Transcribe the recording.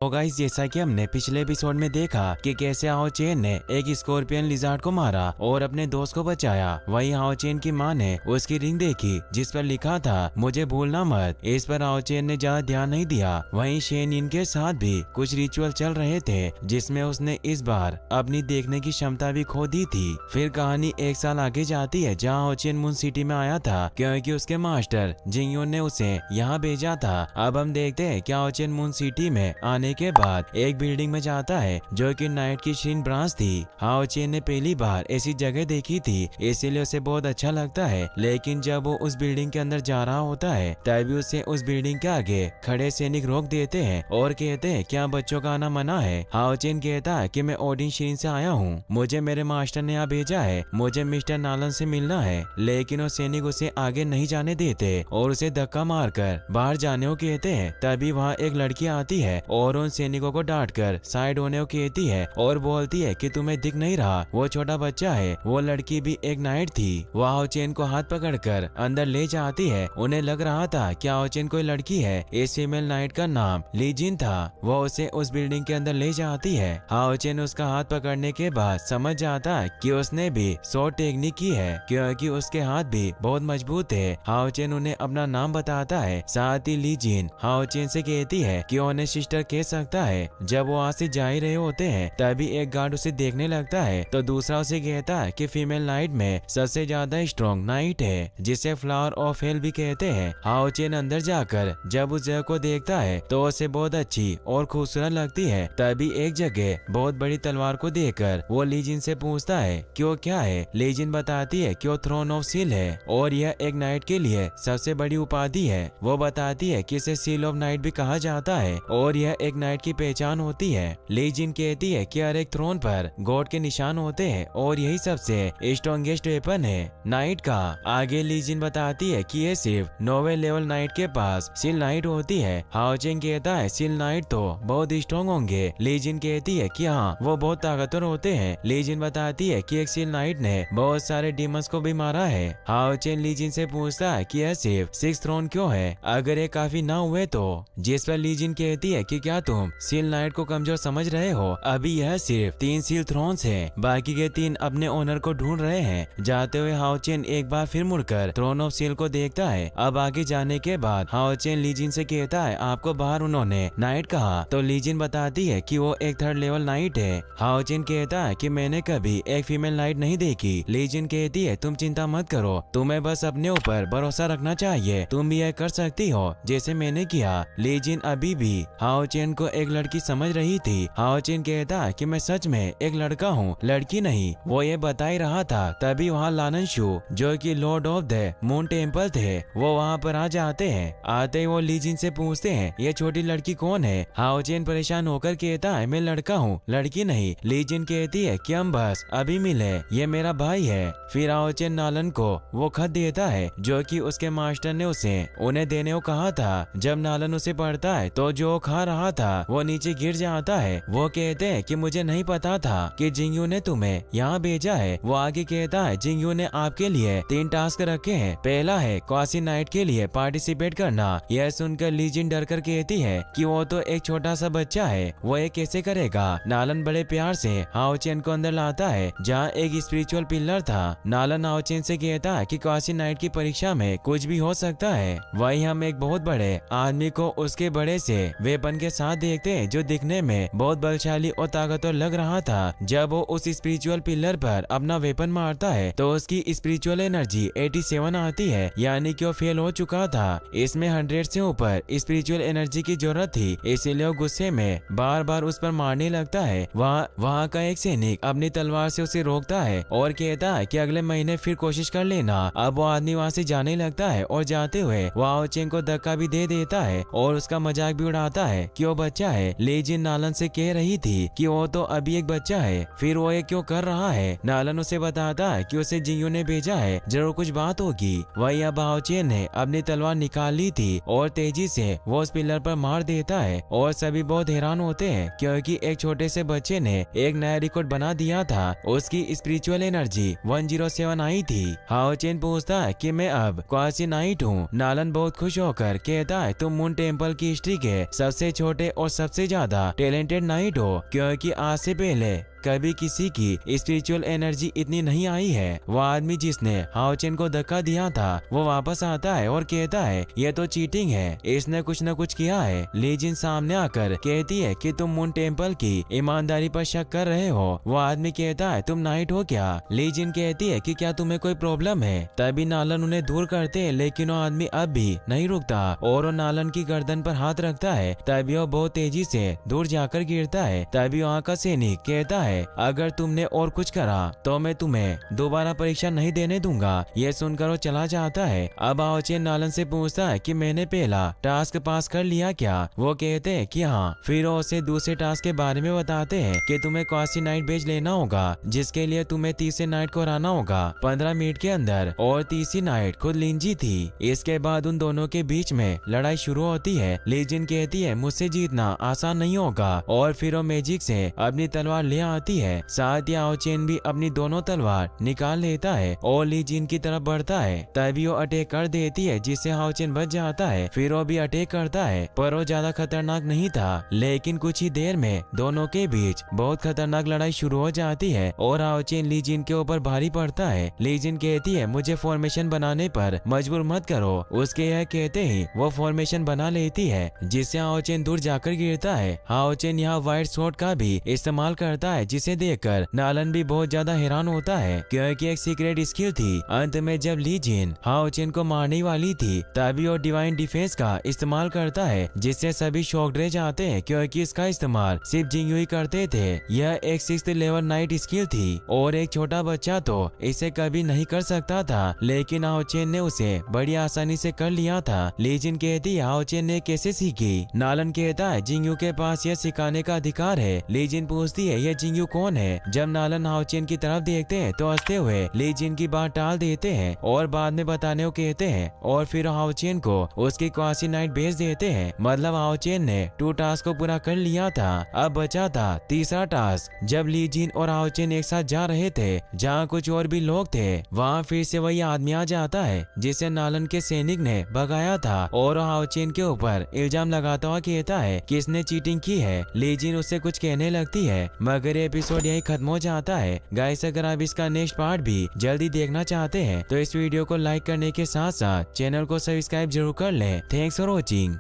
तो गाइस, जैसा कि हमने पिछले एपिसोड में देखा कि कैसे हाओ चेन ने एक स्कॉर्पियन लिजार्ड को मारा और अपने दोस्त को बचाया। वहीं हाओ चेन की मां ने उसकी रिंग देखी जिस पर लिखा था मुझे भूलना मत। इस पर हाओ चेन ने ज्यादा ध्यान नहीं दिया। वहीं शेन यिन के साथ भी कुछ रिचुअल चल रहे थे जिसमें उसने इस बार अपनी देखने की क्षमता भी खो दी थी। फिर कहानी एक साल आगे जाती है जहाँ हाओ चेन मून सिटी में आया था क्योंकि उसके मास्टर जिंगयोन ने उसे यहाँ भेजा था। अब हम देखते हैं कि हाओ चेन मून सिटी में आने के बाद एक बिल्डिंग में जाता है जो कि नाइट की शीन ब्रांच थी। हाओ चेन ने पहली बार ऐसी जगह देखी थी इसीलिए उसे बहुत अच्छा लगता है। लेकिन जब वो उस बिल्डिंग के अंदर जा रहा होता है तभी उसे उस बिल्डिंग के आगे खड़े सैनिक रोक देते हैं और कहते हैं क्या बच्चों का आना मना है। हाओ चेन कहता है कि मैं ओडिन शीन से आया हूँ, मुझे मेरे मास्टर ने यहाँ भेजा है, मुझे मिस्टर नालन से मिलना है। लेकिन वो सैनिक उसे आगे नहीं जाने देते और उसे धक्का मारकर बाहर जाने को कहते हैं। तभी वहाँ एक लड़की आती है और उन सैनिकों को डांटकर साइड होने को कहती है और बोलती है कि तुम्हें दिख नहीं रहा वो छोटा बच्चा है। वो लड़की भी एक नाइट थी। वो हाओ चेन को हाथ पकड़कर अंदर ले जाती है। उन्हें लग रहा था कि हाओ चेन कोई लड़की है। इस फीमेल नाइट का नाम ली जिन था। वो उसे उस बिल्डिंग के अंदर ले जाती है। हाओ चेन उसका हाथ पकड़ने के बाद समझ जाता है कि उसने भी शॉर्ट टेक्निक की है क्योंकि उसके हाथ भी बहुत मजबूत है। हाओ चेन उन्हें अपना नाम बताता है। साथ ही ली जिन हाओ चेन से कहती है कि उन्हें सिस्टर कह सकता है। जब वो वहाँ से जा ही रहे होते हैं तभी एक गार्ड उसे देखने लगता है तो दूसरा उसे कहता है कि फीमेल नाइट में सबसे ज्यादा स्ट्रॉन्ग नाइट है जिसे फ्लावर ऑफ हेल भी कहते हैं। हाओ चेन अंदर जाकर जब उस जगह को देखता है तो उसे बहुत अच्छी और खूबसूरत लगती है। तभी एक जगह बहुत बड़ी तलवार को देखकर वो लीजिन से पूछता है कि वो क्या है। लीजिन बताती है कि वो थ्रोन ऑफ सील है और यह एक नाइट के लिए सबसे बड़ी उपाधि है। वो बताती है कि इसे सील ऑफ नाइट भी कहा जाता है और यह एक नाइट की पहचान होती है। ली जिन कहती है कि हर एक थ्रोन पर गॉड के निशान होते हैं और यही सबसे स्ट्रॉन्गेस्ट वेपन है नाइट का। आगे ली जिन बताती है कि ये सिर्फ 9वें लेवल नाइट के पास सील नाइट होती है। हाओ चेन कहता है सील नाइट तो बहुत स्ट्रॉन्ग होंगे। ली जिन कहती है कि हाँ वो बहुत ताकतवर होते हैं। ली जिन बताती है कि एक सील नाइट ने बहुत सारे डीमंस को भी मारा है। हाओ चेन ली जिन से पूछता है कि यह सिर्फ 6 थ्रोन क्यों है अगर ये काफी ना हुए तो। जिस पर ली जिन कहती है कि क्या तुम सील नाइट को कमजोर समझ रहे हो, अभी यह सिर्फ 3 सील थ्रोन्स हैं, बाकी के 3 अपने ओनर को ढूंढ रहे हैं। जाते हुए हाओ चेन एक बार फिर मुड़कर थ्रोन ऑफ सील को देखता है। अब आगे जाने के बाद हाओ चेन ली जिन से कहता है आपको बाहर उन्होंने नाइट कहा तो ली जिन बताती है कि वो एक 3rd लेवल नाइट है। हाओ चेन कहता है कि मैंने कभी एक फीमेल नाइट नहीं देखी। ली जिन कहती है तुम चिंता मत करो, तुम्हें बस अपने ऊपर भरोसा रखना चाहिए, तुम भी यह कर सकती हो जैसे मैंने किया। ली जिन अभी भी हाओ चेन को एक लड़की समझ रही थी। हाओ चेन कहता कि मैं सच में एक लड़का हूँ, लड़की नहीं। वो ये बता ही रहा था तभी वहाँ लानन शू जो कि Lord of the moon temple थे वो वहाँ पर आ जाते हैं। आते ही वो ली जिन से पूछते हैं ये छोटी लड़की कौन है। हाओ चेन परेशान होकर कहता है मैं लड़का हूँ, लड़की नहीं। ली जिन कहती है कि हम बस अभी मिले, ये मेरा भाई है। फिर हाओ चेन नालन को वो खत देता है जो कि उसके मास्टर ने उसे उन्हें देने को कहा था। जब नालन उसे पढ़ता है तो जो खा रहा था वो नीचे गिर जाता है। वो कहते हैं कि मुझे नहीं पता था कि जिंगयू ने तुम्हें यहाँ भेजा है। वो आगे कहता है जिंगयू ने आपके लिए 3 टास्क रखे हैं, पहला है क्वासी नाइट के लिए पार्टिसिपेट करना। यह सुनकर ली जिन डर कर कहती है कि वो तो एक छोटा सा बच्चा है, वो ये कैसे करेगा। नालन बड़े प्यार से हाओ चेन को अंदर लाता है जहाँ एक स्पिरिचुअल पिलर था। नालन हाओ चेन से कहता है कि क्वासी नाइट की परीक्षा में कुछ भी हो सकता है। वही हम एक बहुत बड़े आदमी को उसके बड़े से वेपन के साथ देखते हैं जो दिखने में बहुत बलशाली और ताकतवर लग रहा था। जब वो उस स्पिरिचुअल पिलर पर अपना वेपन मारता है तो उसकी स्पिरिचुअल एनर्जी 87 आती है, यानी कि वो फेल हो चुका था। इसमें 100 से ऊपर स्पिरिचुअल एनर्जी की जरूरत थी, इसीलिए वो गुस्से में बार बार उस पर मारने लगता है। वहाँ का एक सैनिक अपनी तलवार से उसे रोकता है और कहता है कि अगले महीने फिर कोशिश कर लेना। अब वो आदमी वहाँ से जाने लगता है और जाते हुए वो हाओ चेन को धक्का भी दे देता है और उसका मजाक भी उड़ाता है कि वो बच्चा है। ली जिन नालन से कह रही थी कि वो तो अभी एक बच्चा है, फिर वो ये क्यों कर रहा है। नालन उसे बताता है कि उसे जिंगयू ने भेजा है, जरूर कुछ बात होगी। वही अब हाओ चेन ने अपनी तलवार निकाल ली थी और तेजी से वो उस पिलर पर मार देता है और सभी बहुत हैरान होते हैं क्योंकि एक छोटे से बच्चे ने एक नया रिकॉर्ड बना दिया था। उसकी स्पिरिचुअल एनर्जी 107 आई थी। हाओ चेन पूछता है कि मैं अब क्वासी नाइट हूँ। नालन बहुत खुश होकर कहता है तुम मून टेम्पल की हिस्ट्री के सबसे छोटे बड़े और सबसे ज्यादा टैलेंटेड नाइट हो, क्योंकि आज से पहले कभी किसी की स्पिरिचुअल एनर्जी इतनी नहीं आई है। वो आदमी जिसने हाओ चेन को धक्का दिया था वो वापस आता है और कहता है ये तो चीटिंग है, इसने कुछ न कुछ किया है। ली जिन सामने आकर कहती है कि तुम मून टेम्पल की ईमानदारी पर शक कर रहे हो। वो आदमी कहता है तुम नाइट हो क्या? ली जिन कहती है कि क्या तुम्हें कोई प्रॉब्लम है? तभी नालन उन्हें दूर करते है, लेकिन वो आदमी अब भी नहीं रुकता और वो नालन की गर्दन पर हाथ रखता है। तभी वो बहुत तेजी से दूर जाकर गिरता है। तभी वहाँ का सैनिक कहता है अगर तुमने और कुछ करा तो मैं तुम्हें दोबारा परीक्षा नहीं देने दूंगा। ये सुनकर वो चला जाता है। अब हाओ चेन नालन से पूछता है कि मैंने पहला टास्क पास कर लिया क्या? वो कहते हैं कि हाँ। फिर वो उसे दूसरे टास्क के बारे में बताते हैं कि तुम्हें क्वासी नाइट बेच लेना होगा, जिसके लिए तुम्हें तीसरे नाइट को हराना होगा 15 मिनट के अंदर। और तीसरी नाइट खुद लिंजी थी। इसके बाद उन दोनों के बीच में लड़ाई शुरू होती है। लीजिन कहती है मुझसे जीतना आसान नहीं होगा और फिर वो मैजिक से अपनी तलवार ले आती है। साथ ही हाओ चेन भी अपनी दोनों तलवार निकाल लेता है और ली जिन की तरफ बढ़ता है। तभी वो अटैक कर देती है जिससे हाओ चेन बच जाता है। फिर वो भी अटैक करता है पर वो ज्यादा खतरनाक नहीं था। लेकिन कुछ ही देर में दोनों के बीच बहुत खतरनाक लड़ाई शुरू हो जाती है और हाओ चेन ली जिन के ऊपर भारी पड़ता है। ली जिन कहती है मुझे फॉर्मेशन बनाने पर मजबूर मत करो। उसके यह कहते ही वो फॉर्मेशन बना लेती है जिससे हाओ चेन दूर जाकर गिरता है। हाओ चेन यहाँ व्हाइट स्वॉर्ड का भी इस्तेमाल करता है जिसे देखकर नालन भी बहुत ज्यादा हैरान होता है क्योंकि एक सीक्रेट स्किल थी। अंत में जब ली जिन हाओ चेन को मारने वाली थी तभी वो डिवाइन डिफेंस का इस्तेमाल करता है जिससे सभी शॉक्ड रह जाते हैं क्योंकि इसका इस्तेमाल सिर्फ जिंगयू ही करते थे। यह एक 6th लेवल नाइट स्किल थी और एक छोटा बच्चा तो इसे कभी नहीं कर सकता था, लेकिन हाओ चेन ने उसे बड़ी आसानी से कर लिया था। ली जिन कहती है हाओ चेन ने कैसे सीखी? नालन कहता है जिंगयू के पास यह सिखाने का अधिकार है। ली जिन पूछती है यह जिंगयू कौन है? जब नालन हाओ चेन की तरफ देखते हैं तो हंसते हुए ली जिन की बात टाल देते हैं और बाद में बताने को कहते हैं और फिर हाओ चेन को उसकी क्वासी नाइट भेज देते हैं। मतलब हाओ चेन ने 2 टास्क को पूरा कर लिया था। अब बचा था तीसरा टास्क। जब ली जिन और हाओ चेन एक साथ जा रहे थे जहाँ कुछ और भी लोग थे, वहाँ फिर से वही आदमी आ जाता है जिसे नालन के सैनिक ने भगाया था और हाओ चेन के ऊपर इल्जाम लगाता हुआ कहता है कि इसने चीटिंग की है। ली जिन उससे कुछ कहने लगती है मगर एपिसोड यही खत्म हो जाता है। गाइस अगर आप इसका नेक्स्ट पार्ट भी जल्दी देखना चाहते हैं तो इस वीडियो को लाइक करने के साथ साथ चैनल को सब्सक्राइब जरूर कर लें। Thanks for watching.